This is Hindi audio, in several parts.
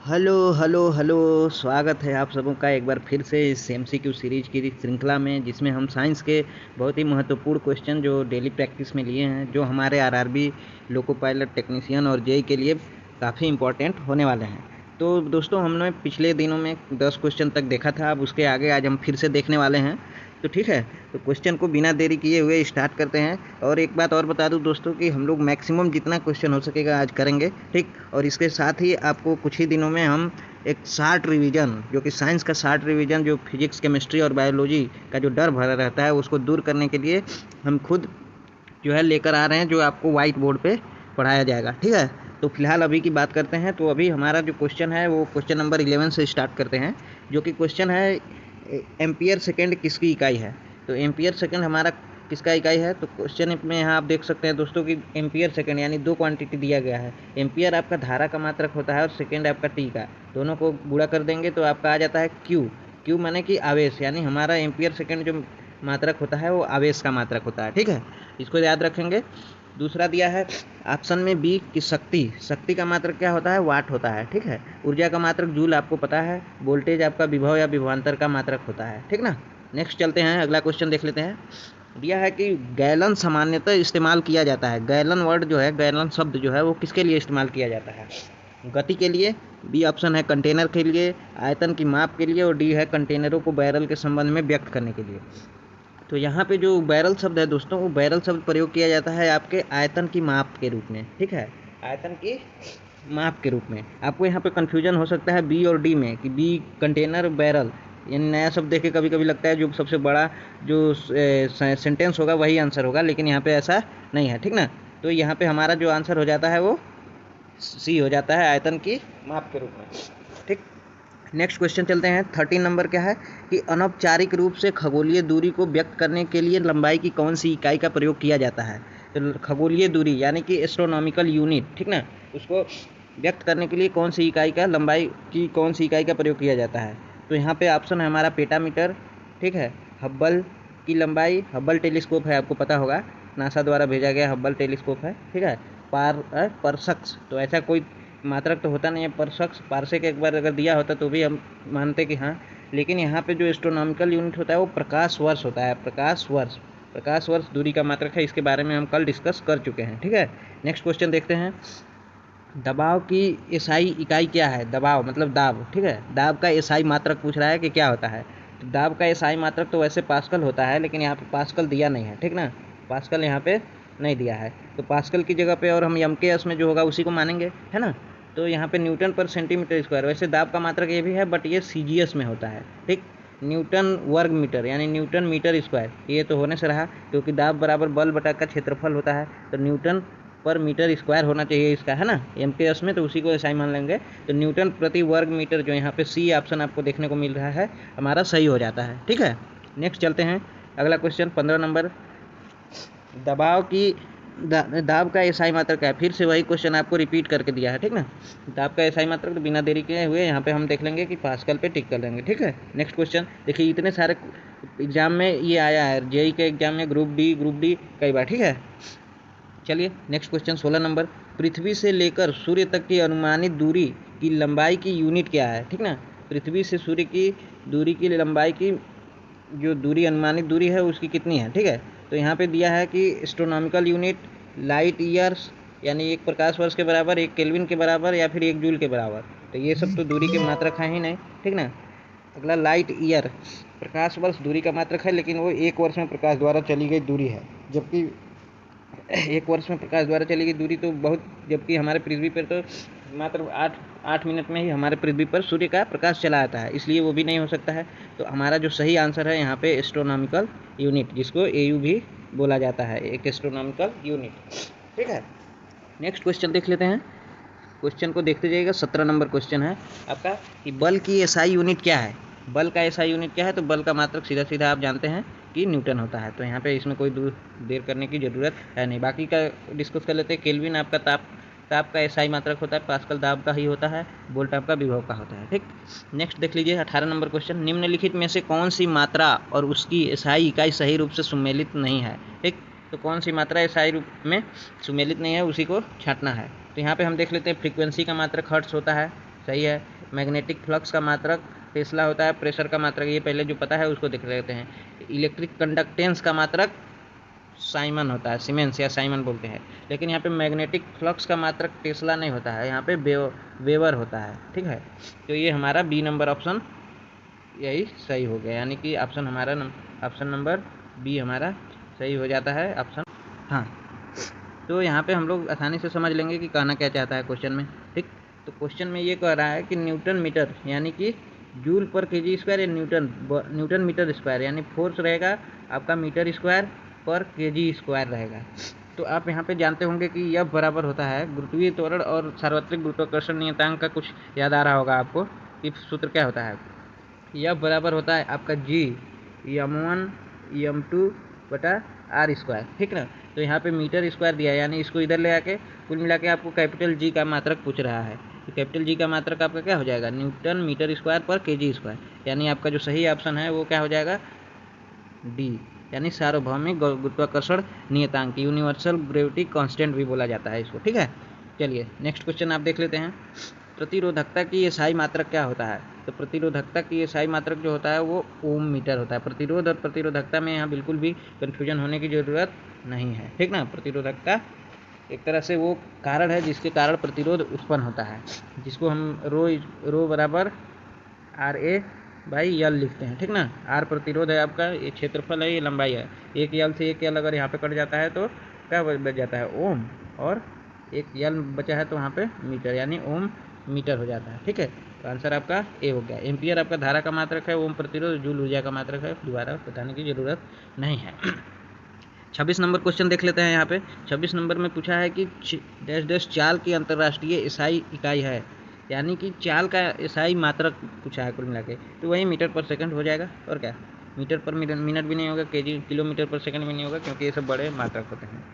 Hello hello hello. स्वागत है आप सबों का एक बार फिर से इस एमसीक्यू सीरीज की श्रृंखला में, जिसमें हम साइंस के बहुत ही महत्वपूर्ण क्वेश्चन जो डेली प्रैक्टिस में लिए हैं, जो हमारे आरआरबी, लोको पायलट टेक्नीशियन और जेई के लिए काफ़ी इंपॉर्टेंट होने वाले हैं। तो दोस्तों, हमने पिछले दिनों में 10 क्वेश्चन तक देखा था। अब उसके आगे आज हम फिर से देखने वाले हैं। तो ठीक है, तो क्वेश्चन को बिना देरी किए हुए स्टार्ट करते हैं। और एक बात और बता दूं दोस्तों कि हम लोग मैक्सिमम जितना क्वेश्चन हो सकेगा आज करेंगे, ठीक। और इसके साथ ही आपको कुछ ही दिनों में हम एक शार्ट रिवीजन, जो कि साइंस का शार्ट रिवीजन, जो फिजिक्स, केमिस्ट्री और बायोलॉजी का जो डर भरा रहता है, उसको दूर करने के लिए हम खुद जो है लेकर आ रहे हैं, जो आपको वाइट बोर्ड पे पढ़ाया जाएगा, ठीक है। तो फिलहाल अभी की बात करते हैं। तो अभी हमारा जो क्वेश्चन है वो क्वेश्चन नंबर 11 से स्टार्ट करते हैं, जो कि क्वेश्चन है एम्पियर सेकेंड किसकी इकाई है। तो एम्पियर सेकेंड हमारा किसका इकाई है। तो क्वेश्चन में यहाँ आप देख सकते हैं दोस्तों कि एम्पियर सेकेंड यानी दो क्वांटिटी दिया गया है। एम्पियर आपका धारा का मात्रक होता है और सेकेंड आपका टी का। दोनों को गुणा कर देंगे तो आपका आ जाता है क्यू। क्यू माने कि आवेश, यानी हमारा एम्पियर सेकेंड जो मात्रक होता है वो आवेश का मात्रक होता है, ठीक है। इसको याद रखेंगे। दूसरा दिया है ऑप्शन में बी की शक्ति। शक्ति का मात्रक क्या होता है, वाट होता है, ठीक है। ऊर्जा का मात्रक जूल आपको पता है। वोल्टेज आपका विभव या विभवांतर का मात्रक होता है, ठीक ना। नेक्स्ट चलते हैं, अगला क्वेश्चन देख लेते हैं। दिया है कि गैलन सामान्यतः इस्तेमाल किया जाता है। गैलन वर्ड जो है, गैलन शब्द जो है वो किसके लिए इस्तेमाल किया जाता है। गति के लिए, बी ऑप्शन है कंटेनर के लिए, आयतन की माप के लिए, और डी है कंटेनरों को बैरल के संबंध में व्यक्त करने के लिए। तो यहाँ पे जो बैरल शब्द है दोस्तों, वो बैरल शब्द प्रयोग किया जाता है आपके आयतन की माप के रूप में, ठीक है। आयतन की माप के रूप में। आपको यहाँ पे कन्फ्यूजन हो सकता है बी और डी में, कि बी कंटेनर, बैरल, यानी नया शब्द देख के कभी कभी लगता है जो सबसे बड़ा जो सेंटेंस होगा वही आंसर होगा, लेकिन यहाँ पे ऐसा नहीं है, ठीक ना। तो यहाँ पे हमारा जो आंसर हो जाता है वो सी हो जाता है, आयतन की माप के रूप में, ठीक। नेक्स्ट क्वेश्चन चलते हैं। 13 नंबर क्या है कि अनौपचारिक रूप से खगोलीय दूरी को व्यक्त करने के लिए लंबाई की कौन सी इकाई का प्रयोग किया जाता है। तो खगोलीय दूरी यानी कि एस्ट्रोनॉमिकल यूनिट, ठीक ना, उसको व्यक्त करने के लिए कौन सी इकाई का, लंबाई की कौन सी इकाई का प्रयोग किया जाता है। तो यहाँ पे ऑप्शन है हमारा पेटामीटर, ठीक है। हब्बल की लंबाई, हब्बल टेलीस्कोप है, आपको पता होगा, नासा द्वारा भेजा गया हब्बल टेलीस्कोप है, ठीक है। परसक्स, तो ऐसा कोई मात्रक तो होता नहीं है परसक्स, पारसेक एक बार अगर दिया होता तो भी हम मानते कि हाँ, लेकिन यहाँ पे जो एस्ट्रोनॉमिकल यूनिट होता है वो प्रकाश वर्ष होता है। प्रकाश वर्ष, प्रकाश वर्ष दूरी का मात्रक है। इसके बारे में हम कल डिस्कस कर चुके हैं, ठीक है। नेक्स्ट क्वेश्चन देखते हैं। दबाव की एसआई इकाई क्या है। दबाव मतलब दाब, ठीक है। दाब का एसआई मात्रक पूछ रहा है कि क्या होता है। तो दाब का एसआई मात्रक तो वैसे पास्कल होता है, लेकिन यहाँ पे पास्कल दिया नहीं है, ठीक ना। पास्कल यहाँ पे नहीं दिया है, तो पास्कल की जगह पे और हम एम के एस में जो होगा उसी को मानेंगे, है ना। तो यहाँ पे न्यूटन पर सेंटीमीटर स्क्वायर, वैसे दाब का मात्रक ये भी है, बट ये सीजीएस में होता है, ठीक। न्यूटन वर्ग मीटर यानी न्यूटन मीटर स्क्वायर, ये तो होने से रहा, क्योंकि दाब बराबर बल बटा का क्षेत्रफल होता है, तो न्यूटन पर मीटर स्क्वायर होना चाहिए इसका, है ना, एम के एस में, तो उसी को ऐसा ही मान लेंगे। तो न्यूटन प्रति वर्ग मीटर, जो यहाँ पे सी ऑप्शन आपको देखने को मिल रहा है, हमारा सही हो जाता है, ठीक है। नेक्स्ट चलते हैं, अगला क्वेश्चन 15 नंबर। दबाव की दाब का एसआई मात्रक है। फिर से वही क्वेश्चन आपको रिपीट करके दिया है, ठीक ना। दाब का एसआई मात्रक तो बिना देरी के हुए यहाँ पे हम देख लेंगे कि पास्कल पे टिक कर लेंगे, ठीक है। नेक्स्ट क्वेश्चन देखिए, इतने सारे एग्जाम में ये आया है, जेई के एग्जाम में, ग्रुप डी कई बार, ठीक है। चलिए नेक्स्ट क्वेश्चन 16 नंबर। पृथ्वी से लेकर सूर्य तक की अनुमानित दूरी की लंबाई की यूनिट क्या है, ठीक ना। पृथ्वी से सूर्य की दूरी की लंबाई की जो दूरी, अनुमानित दूरी है, उसकी कितनी है, ठीक है। तो यहाँ पे दिया है कि एस्ट्रोनॉमिकल यूनिट, लाइट ईयर्स, यानी एक प्रकाश वर्ष के बराबर, एक केल्विन के बराबर, या फिर एक जूल के बराबर। तो ये सब तो दूरी के मात्रक है ही नहीं, ठीक ना। अगला लाइट ईयर, प्रकाश वर्ष दूरी का मात्रक है, लेकिन वो एक वर्ष में प्रकाश द्वारा चली गई दूरी है, जबकि एक वर्ष में प्रकाश द्वारा चली गई दूरी तो बहुत, जबकि हमारे पृथ्वी पर तो मात्र 8 मिनट में ही हमारे पृथ्वी पर सूर्य का प्रकाश चला आता है, इसलिए वो भी नहीं हो सकता है। तो हमारा जो सही आंसर है यहाँ पे एस्ट्रोनॉमिकल यूनिट, जिसको एयू भी बोला जाता है, एक एस्ट्रोनॉमिकल यूनिट, ठीक है। नेक्स्ट क्वेश्चन देख लेते हैं। क्वेश्चन को देखते जाइएगा। 17 नंबर क्वेश्चन है आपका कि बल की एसआई यूनिट क्या है। बल का एसआई यूनिट क्या है। तो बल का मात्रक सीधा सीधा आप जानते हैं कि न्यूटन होता है, तो यहाँ पे इसमें कोई देर करने की ज़रूरत है नहीं। बाकी का डिस्कस कर लेते हैं। केल्विन आपका ताप का एसआई मात्रक होता है, पास्कल दाब का ही होता है, वोल्ट आपका विभव का होता है, ठीक। नेक्स्ट देख लीजिए 18 नंबर क्वेश्चन। निम्नलिखित में से कौन सी मात्रा और उसकी एसआई इकाई सही रूप से सुमेलित नहीं है, ठीक। तो कौन सी मात्रा एसआई रूप में सुमेलित नहीं है, उसी को छांटना है। तो यहाँ पे हम देख लेते हैं, फ्रीक्वेंसी का मात्रक हर्ट्ज होता है, सही है। मैग्नेटिक फ्लक्स का मात्रक टेस्ला होता है, प्रेशर का मात्रक ये पहले जो पता है उसको देख लेते हैं। इलेक्ट्रिक कंडक्टेंस का मात्रक साइमन होता है, सीमेंस या साइमन बोलते हैं। लेकिन यहाँ पे मैग्नेटिक फ्लक्स का मात्रक टेस्ला नहीं होता है, यहाँ पे वेबर होता है, ठीक है। तो ये हमारा बी नंबर ऑप्शन यही सही हो गया, यानी कि ऑप्शन नंबर बी हमारा सही हो जाता है ऑप्शन। हाँ, तो यहाँ पे हम लोग आसानी से समझ लेंगे कि कहना क्या चाहता है क्वेश्चन में, ठीक। तो क्वेश्चन में ये कह रहा है कि न्यूटन मीटर यानी कि जूल पर केजी स्क्वायर या न्यूटन मीटर स्क्वायर, यानी फोर्स रहेगा आपका मीटर स्क्वायर पर केजी स्क्वायर रहेगा। तो आप यहाँ पे जानते होंगे कि यह बराबर होता है गुरुत्वीय त्वरण और सार्वत्रिक गुरुत्वाकर्षण नियतांक का कुछ याद आ रहा होगा आपको कि सूत्र क्या होता है। यह बराबर होता है आपका जी m1 m2 बटा आर स्क्वायर, ठीक ना। तो यहाँ पे मीटर स्क्वायर दिया है, यानी इसको इधर ले आके कुल मिला के आपको कैपिटल जी का मात्रक पूछ रहा है। तो कैपिटल जी का मात्रक आपका क्या हो जाएगा, न्यूटन मीटर स्क्वायर पर केजी स्क्वायर, यानी आपका जो सही ऑप्शन है वो क्या हो जाएगा, डी, यानी सार्वभौमिक गुरुत्वाकर्षण नियतांक, यूनिवर्सल ग्रेविटी कांस्टेंट भी बोला जाता है इसको, ठीक है। चलिए नेक्स्ट क्वेश्चन आप देख लेते हैं। प्रतिरोधकता की एसआई मात्रक क्या होता है। तो प्रतिरोधकता की एसआई मात्रक जो होता है वो ओम मीटर होता है। प्रतिरोध और प्रतिरोधकता में यहाँ बिल्कुल भी कन्फ्यूजन होने की ज़रूरत नहीं है, ठीक ना। प्रतिरोधकता एक तरह से वो कारण है जिसके कारण प्रतिरोध उत्पन्न होता है, जिसको हम रो बराबर आर ए बाई यल लिखते हैं, ठीक ना। आर प्रतिरोध है आपका, ये क्षेत्रफल है, ये लंबाई है। एक यल से एक यल अगर यहाँ पे कट जाता है तो क्या बच जाता है, ओम, और एक यल बचा है तो वहाँ पे मीटर, यानी ओम मीटर हो जाता है, ठीक है। तो आंसर आपका ए हो गया। एम्पियर आपका धारा का मात्रक है, ओम प्रतिरोध जूल ऊर्जा का मात्रक है, दोबारा बताने की ज़रूरत नहीं है। 26 नंबर क्वेश्चन देख लेते हैं। यहाँ पे 26 नंबर में पूछा है कि डैश डैश चाल की अंतर्राष्ट्रीय एसआई इकाई है, यानी कि चाल का एसआई मात्रक पूछा है कुल मिला के, तो वही मीटर पर सेकंड हो जाएगा, और क्या, मीटर पर मिनट भी नहीं होगा, केजी किलोमीटर पर सेकंड भी नहीं होगा, क्योंकि ये सब बड़े मात्रक होते हैं।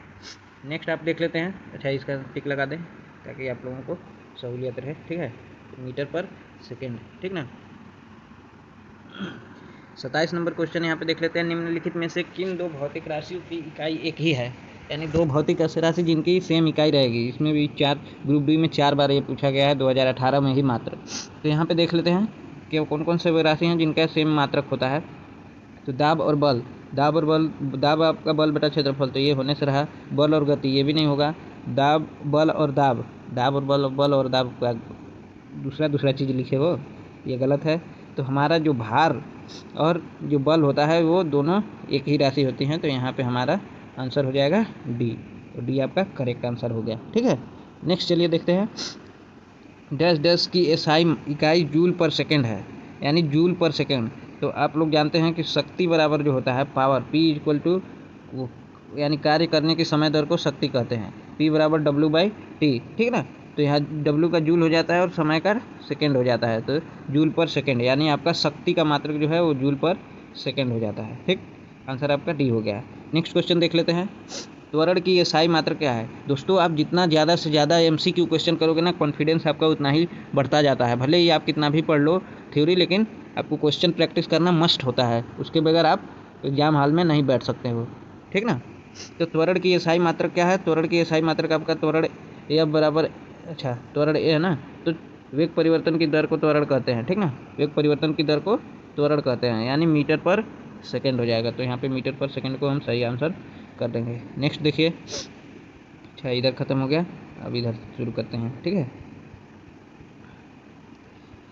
नेक्स्ट आप देख लेते हैं। अच्छा, इसका टिक लगा दें ताकि आप लोगों को सहूलियत रहे, ठीक है। मीटर पर सेकेंड, ठीक ना। 27 नंबर क्वेश्चन यहाँ पे देख लेते हैं। निम्नलिखित में से किन दो भौतिक राशियों की इकाई एक ही है, यानी दो भौतिक राशि जिनकी सेम इकाई रहेगी। इसमें भी ग्रुप डी में 4 बार ये पूछा गया है, 2018 में ही मात्र। तो यहाँ पे देख लेते हैं कि कौन कौन से राशि हैं जिनका सेम मात्रक होता है। तो दाब और बल, दाब आपका बल बटा क्षेत्रफल, तो ये होने से रहा। बल और गति, ये भी नहीं होगा। दाब बल और दाब और बल और दाब का दूसरा चीज़ लिखे हो, ये गलत है। तो हमारा जो भार और जो बल होता है वो दोनों एक ही राशि होती हैं, तो यहाँ पे हमारा आंसर हो जाएगा डी। तो डी आपका करेक्ट आंसर हो गया, ठीक है। नेक्स्ट चलिए देखते हैं। डैश डैश की एसआई इकाई जूल पर सेकेंड है, यानी जूल पर सेकेंड। तो आप लोग जानते हैं कि शक्ति बराबर जो होता है पावर, P इक्वल टू, यानी कार्य करने की समय दर को शक्ति कहते हैं। P बराबर W/T, ठीक ना। तो यहाँ W का जूल हो जाता है और समय का सेकेंड हो जाता है, तो जूल पर सेकेंड, यानी आपका शक्ति का मात्रक जो है वो जूल पर सेकेंड हो जाता है, ठीक। आंसर आपका डी हो गया। नेक्स्ट क्वेश्चन देख लेते हैं। त्वरण की एसआई मात्रक क्या है। दोस्तों, आप जितना ज़्यादा से ज़्यादा MCQ क्वेश्चन करोगे ना, कॉन्फिडेंस आपका उतना ही बढ़ता जाता है। भले ही आप कितना भी पढ़ लो थ्योरी, लेकिन आपको क्वेश्चन प्रैक्टिस करना मस्ट होता है, उसके बगैर आप एग्जाम हॉल में नहीं बैठ सकते हो, ठीक ना। तो त्वरण की एसआई मात्रक क्या है। त्वरण की एसआई मात्रक आपका त्वरण ए बराबर, अच्छा त्वरण ए है ना, तो वेग परिवर्तन की दर को त्वरण कहते हैं, ठीक ना। वेग परिवर्तन की दर को त्वरण कहते हैं, यानी मीटर पर सेकेंड हो जाएगा। तो यहाँ पे मीटर पर सेकेंड को हम सही आंसर कर देंगे। नेक्स्ट देखिए। अच्छा, इधर ख़त्म हो गया, अब इधर शुरू करते हैं, ठीक है।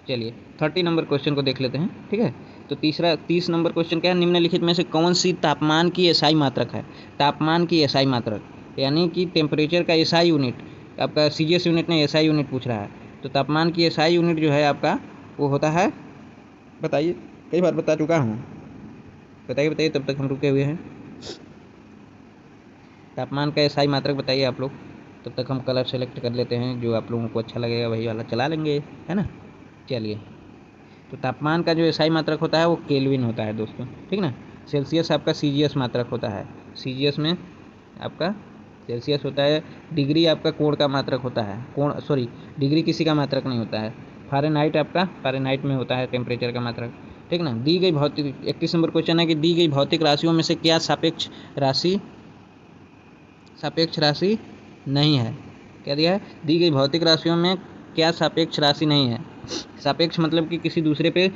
चलिए 30 नंबर क्वेश्चन को देख लेते हैं, ठीक है। तो 30 नंबर क्वेश्चन क्या है। निम्नलिखित में से कौन सी तापमान की एसआई मात्रक है। तापमान की एसआई मात्रक, यानी कि टेम्परेचर का एसआई यूनिट, आपका CGS यूनिट नहीं एसआई यूनिट पूछ रहा है। तो तापमान की एसआई यूनिट जो है आपका वो होता है, बताइए, कई बार बता चुका हूँ, बताइए तब तक हम रुके हुए हैं। तापमान का एसआई मात्रक बताइए आप लोग, तब तक हम कलर सेलेक्ट कर लेते हैं, जो आप लोगों को अच्छा लगेगा वही वाला चला लेंगे, है ना। चलिए, तो तापमान का जो एसआई मात्रक होता है वो केल्विन होता है दोस्तों, ठीक ना। सेल्सियस आपका CGS मात्रक होता है। CGS में आपका सेल्सियस होता है। डिग्री आपका कोण का मात्रक होता है, डिग्री किसी का मात्रक नहीं होता है। फ़ारेनहाइट आपका फ़ारेनहाइट में होता है टेम्परेचर का मात्रक, ठीक ना। दी गई भौतिक 31 नंबर क्वेश्चन है कि दी गई भौतिक राशियों में से क्या सापेक्ष राशि नहीं है। क्या दिया है, दी गई भौतिक राशियों में क्या सापेक्ष राशि नहीं है? सापेक्ष मतलब कि किसी दूसरे पे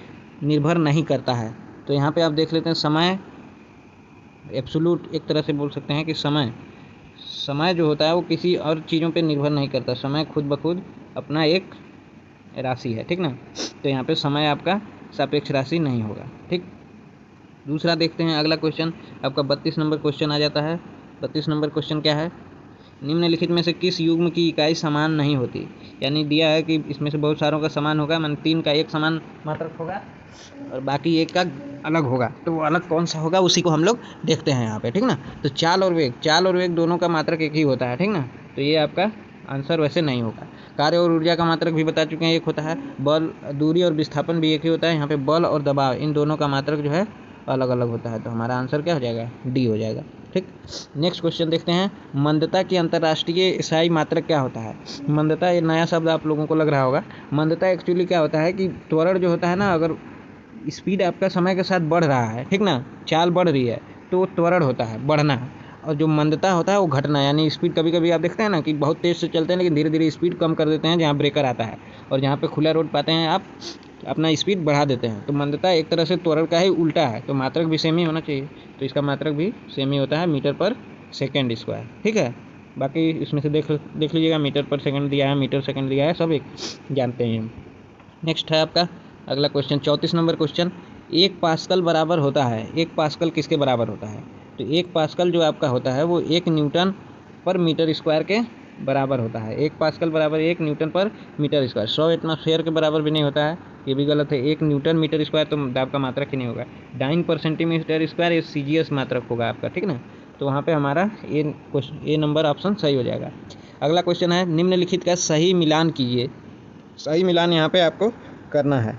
निर्भर नहीं करता है। तो यहाँ पे आप देख लेते हैं समय एब्सोल्यूट, एक तरह से बोल सकते हैं कि समय जो होता है वो किसी और चीज़ों पे निर्भर नहीं करता। समय खुद ब खुद अपना एक राशि है, ठीक ना। तो यहाँ पे समय आपका सापेक्ष राशि नहीं होगा, ठीक। दूसरा देखते हैं अगला क्वेश्चन, आपका 32 नंबर क्वेश्चन आ जाता है। 32 नंबर क्वेश्चन क्या है? निम्नलिखित में से किस युग्म की इकाई समान नहीं होती? यानी दिया है कि इसमें से बहुत सारों का समान होगा, मान 3 का एक समान मात्रक होगा और बाकी एक का अलग होगा। तो वो अलग कौन सा होगा उसी को हम लोग देखते हैं यहाँ पे, ठीक ना। तो चाल और वेग दोनों का मात्रक एक ही होता है, ठीक ना। तो ये आपका आंसर वैसे नहीं होगा। कार्य और ऊर्जा का मात्रक भी बता चुके हैं, एक होता है। बल, दूरी और विस्थापन भी एक ही होता है। यहाँ पे बल और दबाव इन दोनों का मात्रक जो है अलग अलग होता है। तो हमारा आंसर क्या हो जाएगा? डी हो जाएगा, ठीक। नेक्स्ट क्वेश्चन देखते हैं, मंदता की अंतर्राष्ट्रीय ईसाई मात्रक क्या होता है? मंदता, ये नया शब्द आप लोगों को लग रहा होगा। मंदता एक्चुअली क्या होता है कि त्वरण जो होता है ना, अगर स्पीड आपका समय के साथ बढ़ रहा है, ठीक ना, चाल बढ़ रही है, तो वो त्वरण होता है, बढ़ना। और जो मंदता होता है वो घटना, यानी स्पीड कभी कभी आप देखते हैं ना कि बहुत तेज़ से चलते हैं लेकिन धीरे धीरे स्पीड कम कर देते हैं जहाँ ब्रेकर आता है, और जहाँ पे खुला रोड पाते हैं आप अपना स्पीड बढ़ा देते हैं। तो मंदता एक तरह से त्वरण का ही उल्टा है। तो मात्रक भी सेम ही होना चाहिए, तो इसका मात्रक भी सेम ही होता है, मीटर पर सेकेंड स्क्वायर, ठीक है। बाकी इसमें से देख लीजिएगा, मीटर पर सेकंड दिया है, मीटर सेकंड दिया है, सब एक जानते हैं हम। नेक्स्ट है आपका अगला क्वेश्चन, 34 नंबर क्वेश्चन, 1 पास्कल बराबर होता है? 1 पास्कल किसके बराबर होता है? तो 1 पास्कल जो आपका होता है वो 1 न्यूटन पर मीटर स्क्वायर के बराबर होता है। 1 पास्कल बराबर 1 न्यूटन पर मीटर स्क्वायर। 100 एटमॉस्फेयर के बराबर भी नहीं होता है, ये भी गलत है। 1 न्यूटन मीटर स्क्वायर तो दाब का मात्रक ही नहीं होगा। डाइन पर सेंटीमीटर स्क्वायर ये CGS मात्रक होगा आपका, ठीक ना। तो वहाँ पे हमारा ए नंबर ऑप्शन सही हो जाएगा। अगला क्वेश्चन है, निम्नलिखित का सही मिलान कीजिए। सही मिलान यहाँ पे आपको करना है,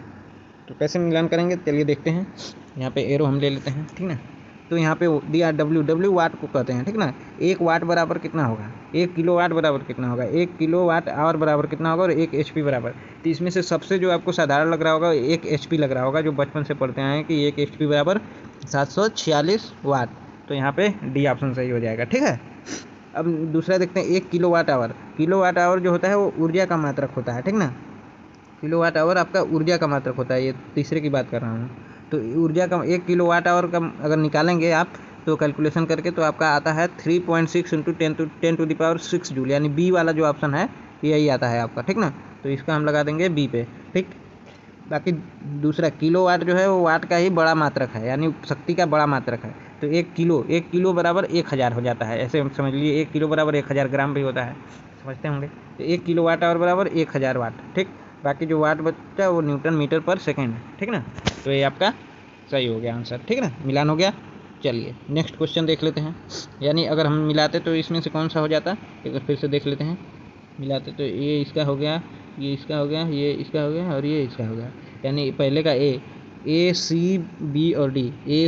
तो कैसे मिलान करेंगे चलिए देखते हैं। यहाँ पे एरो हम ले लेते हैं, ठीक ना। तो यहाँ पे दिया W वाट को कहते हैं, ठीक ना। 1 वाट बराबर कितना होगा? 1 किलो वाट बराबर कितना होगा? 1 किलो वाट आवर बराबर कितना होगा? और 1 HP बराबर। तो इसमें से सबसे जो आपको साधारण लग रहा होगा 1 HP लग रहा होगा, जो बचपन से पढ़ते हैं कि 1 HP बराबर 746 वाट। तो यहाँ पे डी ऑप्शन सही हो जाएगा, ठीक है। अब दूसरा देखते हैं, 1 kilo watt hour. Kilo watt hour जो होता है वो ऊर्जा का मात्रक होता है, ठीक ना। किलो वाट आवर आपका ऊर्जा का मात्रक होता है, ये तीसरे की बात कर रहा हूँ। तो ऊर्जा का 1 किलो वाट आवर का अगर निकालेंगे आप तो कैलकुलेशन करके, तो आपका आता है 3.6 × 10⁻6 जूल, यानी बी वाला जो ऑप्शन है यही आता है आपका, ठीक ना। तो इसका हम लगा देंगे बी पे, ठीक। बाकी दूसरा किलो वाट जो है वो वाट का ही बड़ा मात्रक है, यानी शक्ति का बड़ा मात्रक है। तो 1 किलो बराबर 1000 हो जाता है, ऐसे समझ लीजिए। 1 किलो बराबर 1000 ग्राम भी होता है, समझते होंगे। तो 1 किलो वाट आवर बराबर 1000 वाट, ठीक। बाकी जो वाट बचता है वो न्यूटन मीटर पर सेकेंड है, ठीक ना। तो ये आपका सही हो गया आंसर, ठीक ना, मिलान हो गया। चलिए नेक्स्ट क्वेश्चन देख लेते हैं। यानी अगर हम मिलाते तो इसमें से कौन सा हो जाता, एक बार फिर से देख लेते हैं। मिलाते तो ये इसका हो गया, ये इसका हो गया, ये इसका हो गया और ये इसका हो गया। यानी पहले का A C B और D, A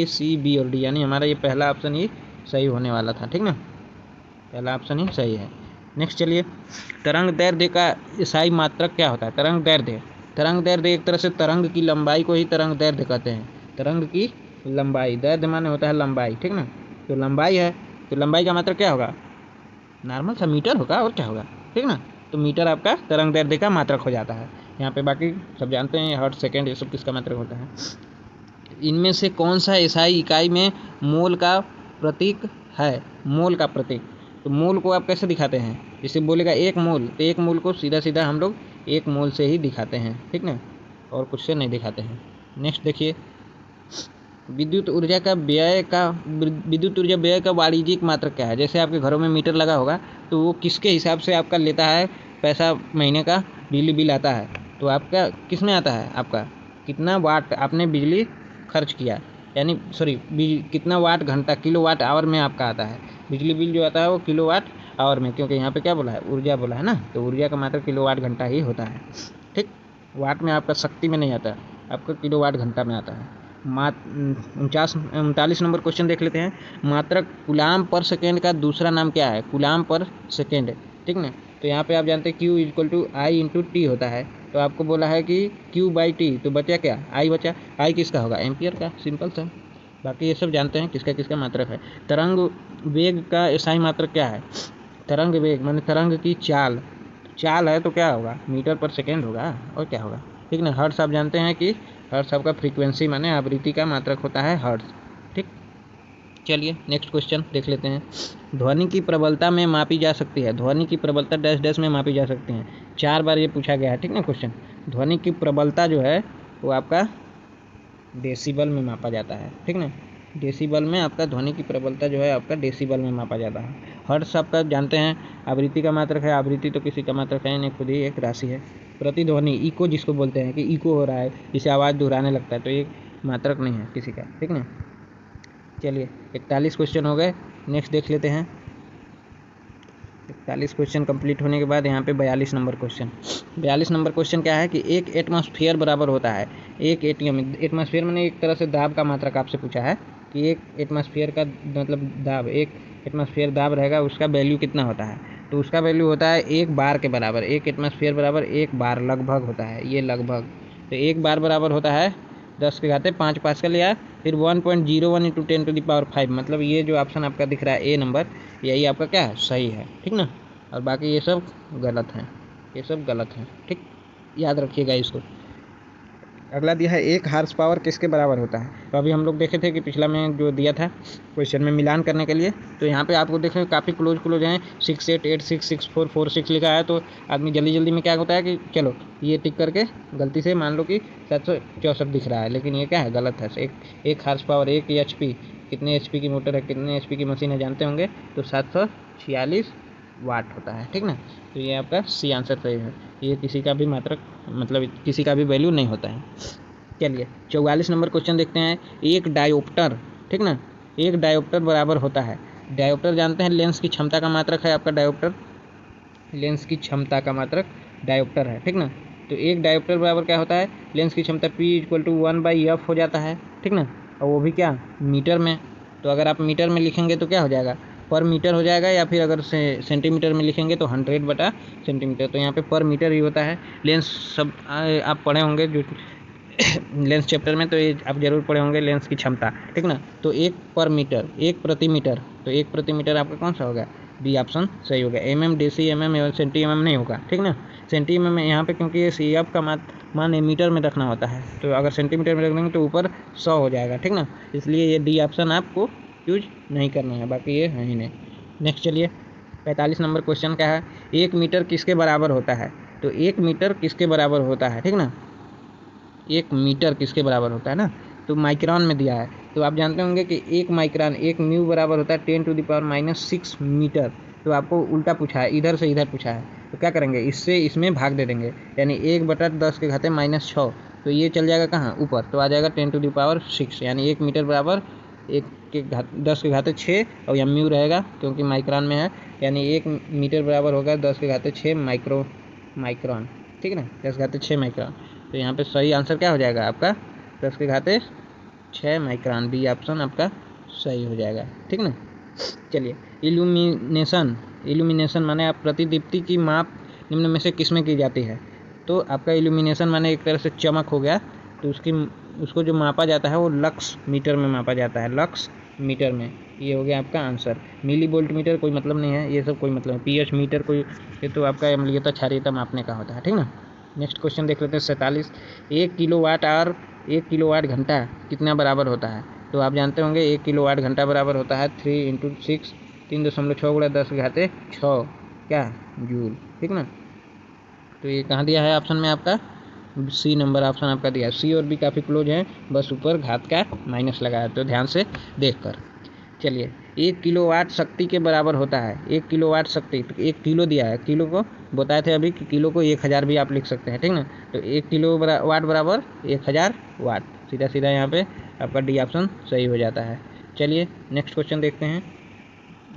C B और D, यानी हमारा ये पहला ऑप्शन ही सही होने वाला था, ठीक ना। पहला ऑप्शन ही सही है। नेक्स्ट चलिए, तरंग दैर्ध्य का ईसाई मात्रक क्या होता है? तरंग दैर्ध्य एक तरह से तरंग की लंबाई को ही तरंग दैर्ध्य कहते हैं। तरंग की लंबाई, दैर्ध्य माने होता है लंबाई, ठीक ना। तो लंबाई है, तो लंबाई का मात्रक क्या होगा? नॉर्मल सा मीटर होगा, और क्या होगा, ठीक ना। तो मीटर आपका तरंग दैर्ध्य का मात्रक हो जाता है। यहाँ पे बाकी सब जानते हैं, हर्ट्ज, सेकेंड, ये सब किसका मात्रक होता है। इनमें से कौन सा एसआई इकाई में मोल का प्रतीक है? मोल का प्रतीक, तो मोल को आप कैसे दिखाते हैं? जैसे बोलेगा 1 मोल, तो 1 मोल को सीधा सीधा हम लोग 1 मोल से ही दिखाते हैं, ठीक ना, और कुछ से नहीं दिखाते हैं। नेक्स्ट देखिए, विद्युत ऊर्जा व्यय का वाणिज्यिक मात्रक क्या है? जैसे आपके घरों में मीटर लगा होगा, तो वो किसके हिसाब से आपका लेता है पैसा, महीने का बिजली बिल आता है? तो आपका किस में आता है? आपका कितना वाट आपने बिजली खर्च किया, यानी कितना वाट घंटा, किलो वाट आवर में आपका आता है। बिजली बिल जो आता है वो किलो वाट आवर में, क्योंकि यहाँ पे क्या बोला है? ऊर्जा बोला है ना, तो ऊर्जा का मात्रक किलो वाट घंटा ही होता है, ठीक। वाट में आपका शक्ति में नहीं आता, आपका किलो वाट घंटा में आता है। 39 नंबर क्वेश्चन देख लेते हैं। मात्रक कूलाम पर सेकेंड का दूसरा नाम क्या है? कूलाम पर सेकेंड, ठीक ना। तो यहाँ पे आप जानते हैं Q = I × T होता है। तो आपको बोला है कि Q/T, तो बचा क्या? I बचा। I किसका होगा? एम्पियर का, सिंपल सा। बाकी ये सब जानते हैं किसका किसका मात्रक है। तरंग वेग का एसआई मात्रक क्या है? तरंग वेग माने तरंग की चाल, चाल है तो क्या होगा, मीटर पर सेकेंड होगा और क्या होगा, ठीक ना। हर्ट्ज आप जानते हैं कि हर्ट्ज आपका फ्रीक्वेंसी माने आवृत्ति का मात्रक होता है हर्ट्ज, ठीक। चलिए नेक्स्ट क्वेश्चन देख लेते हैं। ध्वनि की प्रबलता में मापी जा सकती है, ध्वनि की प्रबलता डैश डैश में मापी जा सकती है। 4 बार ये पूछा गया है, ठीक ना क्वेश्चन। ध्वनि की प्रबलता जो है वो आपका डेसिबल में मापा जाता है, ठीक ना। डेसिबल में आपका ध्वनि की प्रबलता जो है आपका डेसिबल में मापा जाता है। हर्ट्ज आपका जानते हैं आवृत्ति का मात्रक है, आवृत्ति तो किसी का मात्रक है नहीं, खुद ही एक राशि है। प्रतिध्वनि इको जिसको बोलते हैं कि इको हो रहा है, जिसे आवाज़ दोहराने लगता है, तो ये मात्रक नहीं है किसी का, ठीक ना। चलिए 41 क्वेश्चन हो गए, नेक्स्ट देख लेते हैं। 41 क्वेश्चन कंप्लीट होने के बाद यहाँ पे 42 नंबर क्वेश्चन। 42 नंबर क्वेश्चन क्या है कि एक एटमॉस्फेयर बराबर होता है, एक एटीएम। एटमॉस्फेयर मैंने एक तरह से दाब का मात्रक आपसे पूछा है कि एक एटमॉस्फेयर का मतलब दाब, एक एटमॉस्फेयर दाब रहेगा उसका वैल्यू कितना होता है, तो उसका वैल्यू होता है 1 बार के बराबर। एक एटमॉस्फेयर बराबर 1 बार लगभग होता है, ये लगभग। तो 1 बार बराबर होता है 10⁵ पास्कल या फिर 1.01 इंटू 10⁵ मतलब ये जो ऑप्शन आपका दिख रहा है ए नंबर, यही आपका क्या है, सही है, ठीक ना। और बाकी ये सब गलत हैं, ये सब गलत हैं, ठीक, याद रखिएगा इसको। अगला दिया है 1 हार्स पावर किसके बराबर होता है। तो अभी हम लोग देखे थे कि पिछला में जो दिया था क्वेश्चन में मिलान करने के लिए, तो यहाँ पे आपको देखें काफ़ी क्लोज हैं, 6, 8, 8, 6, 6, 4, 4, 6 लिखा है। तो आदमी जल्दी में क्या होता है कि चलो ये टिक करके गलती से मान लो कि 764 दिख रहा है, लेकिन ये क्या है, गलत है। एक हार्स पावर, 1 HP, कितने HP की मोटर है, कितने HP की मशीन है जानते होंगे, तो 746 वाट होता है, ठीक ना। तो ये आपका सी आंसर सही है, ये किसी का भी मात्रक मतलब किसी का भी वैल्यू नहीं होता है। चलिए 44 नंबर क्वेश्चन देखते हैं। एक डायोप्टर, ठीक ना, एक डायोप्टर बराबर होता है, डायोप्टर जानते हैं लेंस की क्षमता का मात्रक है आपका डायोप्टर, लेंस की क्षमता का मात्रक डायोप्टर है, ठीक ना। तो एक डायोप्टर बराबर क्या होता है, लेंस की क्षमता P = 1/f हो जाता है, ठीक ना। और वो भी क्या, मीटर में। तो अगर आप मीटर में लिखेंगे तो क्या हो जाएगा, पर मीटर हो जाएगा, या फिर अगर सेंटीमीटर में लिखेंगे तो 100/सेंटीमीटर। तो यहाँ पे पर मीटर ही होता है। लेंस सब आप पढ़े होंगे जो लेंस चैप्टर में, तो ये आप जरूर पढ़े होंगे लेंस की क्षमता, ठीक ना। तो 1 पर मीटर, 1 प्रति मीटर, तो 1 प्रति मीटर आपका कौन सा होगा, बी ऑप्शन सही होगा। mm, deci, mm, centi mm नहीं होगा, ठीक ना। सेंटी mm यहाँ पे क्योंकि ये CF का मान मीटर में रखना होता है, तो अगर सेंटीमीटर में रख देंगे तो ऊपर 100 हो जाएगा, ठीक ना। इसलिए ये डी ऑप्शन आपको यूज नहीं करना है, बाकी ये है ही नहीं। नेक्स्ट चलिए 45 नंबर क्वेश्चन क्या है, 1 मीटर किसके बराबर होता है। तो 1 मीटर किसके बराबर होता है, ठीक ना, 1 मीटर किसके बराबर होता है ना, तो माइक्रोन में दिया है। तो आप जानते होंगे कि 1 माइक्रोन, 1 म्यू बराबर होता है 10⁻⁻6 मीटर। तो आपको उल्टा पूछा है, इधर से इधर पूछा है, तो क्या करेंगे, इससे इसमें भाग दे देंगे, यानी 1/10⁻⁻6। तो ये चल जाएगा कहाँ, ऊपर, तो आ जाएगा 10⁻6, यानी 1 मीटर बराबर 10⁻6, और यहाँ म्यू रहेगा क्योंकि माइक्रोन में है, यानी 1 मीटर बराबर होगा 10⁻6 माइक्रोन, ठीक है ना, 10⁻6 माइक्रोन। तो यहाँ पे सही आंसर क्या हो जाएगा आपका 10⁻6 माइक्रोन, बी ऑप्शन आपका सही हो जाएगा, ठीक ना। चलिए इल्यूमिनेशन माने आप प्रतिदीप्ति की माप निम्न में से किसमें की जाती है। तो आपका इल्यूमिनेशन माने एक तरह से चमक हो गया, तो उसको जो मापा जाता है वो लक्स मीटर में मापा जाता है, लक्स मीटर में। ये हो गया आपका आंसर। मिली वोल्ट मीटर कोई मतलब नहीं है, ये सब कोई मतलब नहीं। pH मीटर कोई, ये तो आपका अम्लीयता क्षारीयता मापने का होता है, ठीक ना। नेक्स्ट क्वेश्चन देख लेते हैं 47। 1 किलोवाट आवर, 1 किलोवाट घंटा कितना बराबर होता है। तो आप जानते होंगे 1 किलोवाट घंटा बराबर होता है 3 × 6, 3.6 × 10⁻6 क्या जूल, ठीक ना। तो ये कहाँ दिया है ऑप्शन में आपका, सी नंबर ऑप्शन आपका दिया है। सी और बी काफ़ी क्लोज हैं, बस ऊपर घात का माइनस लगा है, तो ध्यान से देख कर। चलिए 1 किलोवाट शक्ति के बराबर होता है, 1 किलोवाट शक्ति, तो 1 किलो दिया है, किलो को बताए थे अभी कि किलो को 1000 भी आप लिख सकते हैं, ठीक ना। तो 1 किलो वाट बराबर 1000 वाट, सीधा सीधा यहाँ पे आपका डी ऑप्शन सही हो जाता है। चलिए नेक्स्ट क्वेश्चन देखते हैं।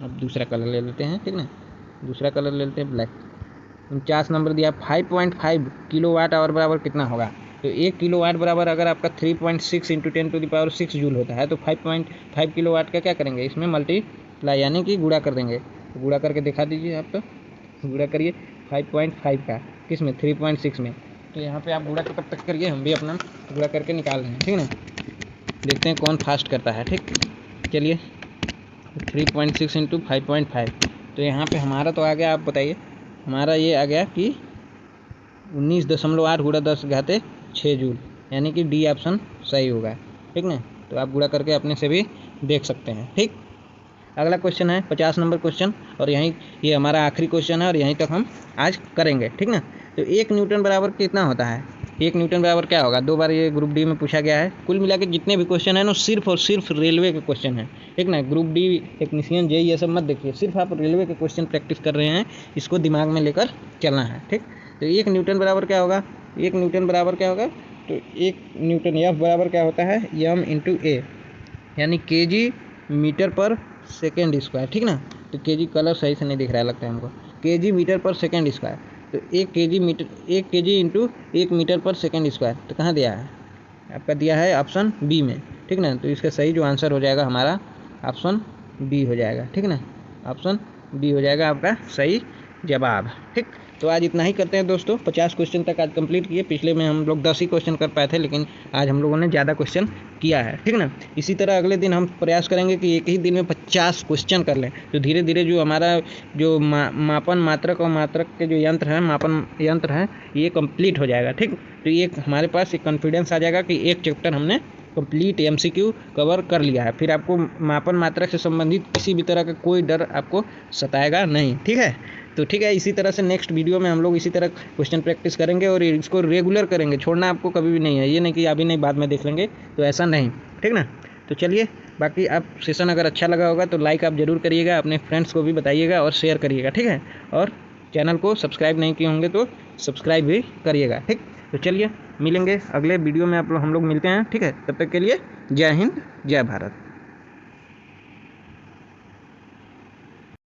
अब दूसरा कलर ले लेते हैं, ठीक ना, दूसरा कलर ले लेते हैं ब्लैक। 49 नंबर दिया 5.5 किलोवाट आवर बराबर कितना होगा। तो 1 किलोवाट बराबर अगर आपका 3.6 × 10⁻6 जूल होता है, तो 5.5 किलोवाट का क्या करेंगे, इसमें मल्टीप्लाई यानी कि गुणा कर देंगे। तो गुणा करके दिखा दीजिए आप, तो गुणा करिए 5.5 का किस में, 3.6 में। तो यहाँ पे आप गुणा तब तक करिए, हम भी अपना गुणा करके निकाल रहे हैं, ठीक ना। देखते हैं कौन फास्ट करता है, ठीक। चलिए 3.6 × 5.5, तो यहाँ पे हमारा तो आ गया, आप बताइए हमारा ये आ गया कि 19.8 × 10⁻6 जूल, यानी कि डी ऑप्शन सही होगा। ठीक ना, तो आप गुणा करके अपने से भी देख सकते हैं। ठीक, अगला क्वेश्चन है 50 नंबर क्वेश्चन, और यहीं ये हमारा आखिरी क्वेश्चन है और यहीं तक हम आज करेंगे। ठीक ना, तो 1 न्यूटन बराबर कितना होता है? 1 न्यूटन बराबर क्या होगा? 2 बार ये ग्रुप डी में पूछा गया है। कुल मिला के जितने भी क्वेश्चन है ना, सिर्फ और सिर्फ रेलवे के क्वेश्चन है। ठीक ना, ग्रुप डी, टेक्नीशियन, जेई ये सब मत देखिए, सिर्फ आप रेलवे के क्वेश्चन प्रैक्टिस कर रहे हैं, इसको दिमाग में लेकर चलना है। ठीक, तो 1 न्यूटन बराबर क्या होगा? 1 न्यूटन बराबर क्या होगा? तो 1 न्यूटन एफ बराबर क्या होता है? एम इंटू ए, यानी केजी मीटर पर सेकेंड स्क्वायर। ठीक ना, तो केजी कलर सही से नहीं दिख रहा है लगता है हमको, केजी मीटर पर सेकेंड स्क्वायर। तो 1 केजी इंटू 1 मीटर पर सेकेंड स्क्वायर, तो कहाँ दिया है? आपका दिया है ऑप्शन बी में। ठीक ना, तो इसका सही जो आंसर हो जाएगा हमारा ऑप्शन बी हो जाएगा। ठीक ना, ऑप्शन बी हो जाएगा आपका सही जवाब। ठीक, तो आज इतना ही करते हैं दोस्तों। 50 क्वेश्चन तक आज कंप्लीट किए। पिछले में हम लोग 10 ही क्वेश्चन कर पाए थे, लेकिन आज हम लोगों ने ज़्यादा क्वेश्चन किया है। ठीक ना, इसी तरह अगले दिन हम प्रयास करेंगे कि एक ही दिन में 50 क्वेश्चन कर लें, तो धीरे धीरे जो हमारा जो मापन मात्रक और मात्रक के जो यंत्र हैं, मापन यंत्र हैं, ये कंप्लीट हो जाएगा। ठीक, तो ये हमारे पास एक कॉन्फिडेंस आ जाएगा कि एक चैप्टर हमने कंप्लीट एमसीक्यू कवर कर लिया है। फिर आपको मापन मात्रक से संबंधित किसी भी तरह का कोई डर आपको सताएगा नहीं। ठीक है, तो ठीक है, इसी तरह से नेक्स्ट वीडियो में हम लोग इसी तरह क्वेश्चन प्रैक्टिस करेंगे और इसको रेगुलर करेंगे। छोड़ना आपको कभी भी नहीं है, ये नहीं कि अभी नहीं बाद में देख लेंगे, तो ऐसा नहीं। ठीक ना, तो चलिए, बाकी आप सेशन अगर अच्छा लगा होगा तो लाइक आप ज़रूर करिएगा, अपने फ्रेंड्स को भी बताइएगा और शेयर करिएगा। ठीक है, और चैनल को सब्सक्राइब नहीं किए होंगे तो सब्सक्राइब भी करिएगा। ठीक, तो चलिए मिलेंगे अगले वीडियो में, हम लोग मिलते हैं। ठीक है, तब तक के लिए जय हिंद, जय भारत।